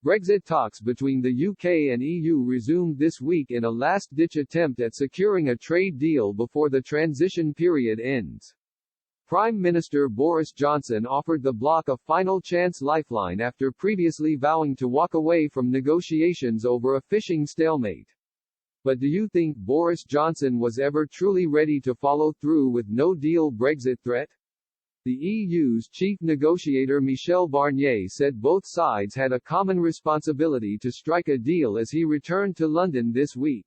Brexit talks between the UK and EU resumed this week in a last-ditch attempt at securing a trade deal before the transition period ends. Prime Minister Boris Johnson offered the bloc a final chance lifeline after previously vowing to walk away from negotiations over a fishing stalemate. But do you think Boris Johnson was ever truly ready to follow through with no-deal Brexit threat? The EU's chief negotiator Michel Barnier said both sides had a common responsibility to strike a deal as he returned to London this week.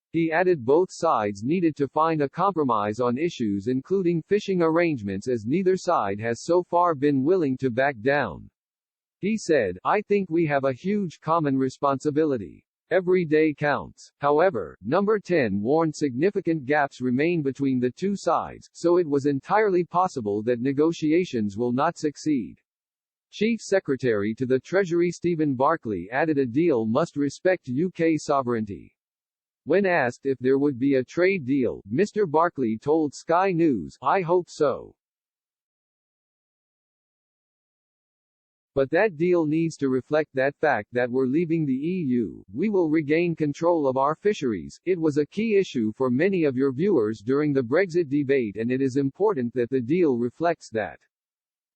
He added both sides needed to find a compromise on issues including fishing arrangements as neither side has so far been willing to back down. He said, "I think we have a huge common responsibility. Every day counts." However, Number 10 warned significant gaps remain between the two sides, so it was entirely possible that negotiations will not succeed. Chief Secretary to the Treasury Stephen Barclay added a deal must respect UK sovereignty. When asked if there would be a trade deal, Mr. Barclay told Sky News, "I hope so. But that deal needs to reflect that fact that we're leaving the EU, we will regain control of our fisheries. It was a key issue for many of your viewers during the Brexit debate and it is important that the deal reflects that."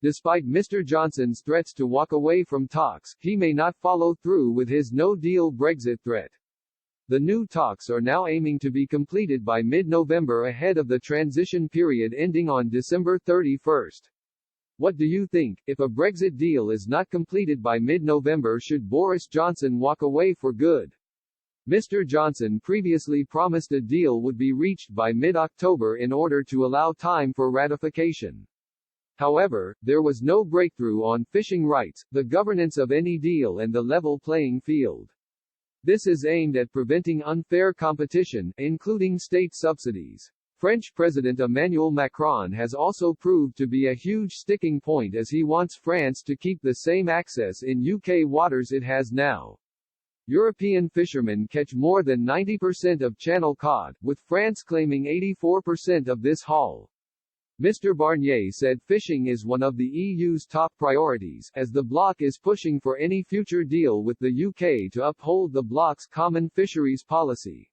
Despite Mr. Johnson's threats to walk away from talks, he may not follow through with his no-deal Brexit threat. The new talks are now aiming to be completed by mid-November ahead of the transition period ending on December 31st. What do you think? If a Brexit deal is not completed by mid-November, should Boris Johnson walk away for good? Mr. Johnson previously promised a deal would be reached by mid-October in order to allow time for ratification. However, there was no breakthrough on fishing rights, the governance of any deal and the level playing field. This is aimed at preventing unfair competition, including state subsidies. French President Emmanuel Macron has also proved to be a huge sticking point as he wants France to keep the same access in UK waters it has now. European fishermen catch more than 90% of channel cod, with France claiming 84% of this haul. Mr. Barnier said fishing is one of the EU's top priorities, as the bloc is pushing for any future deal with the UK to uphold the bloc's common fisheries policy.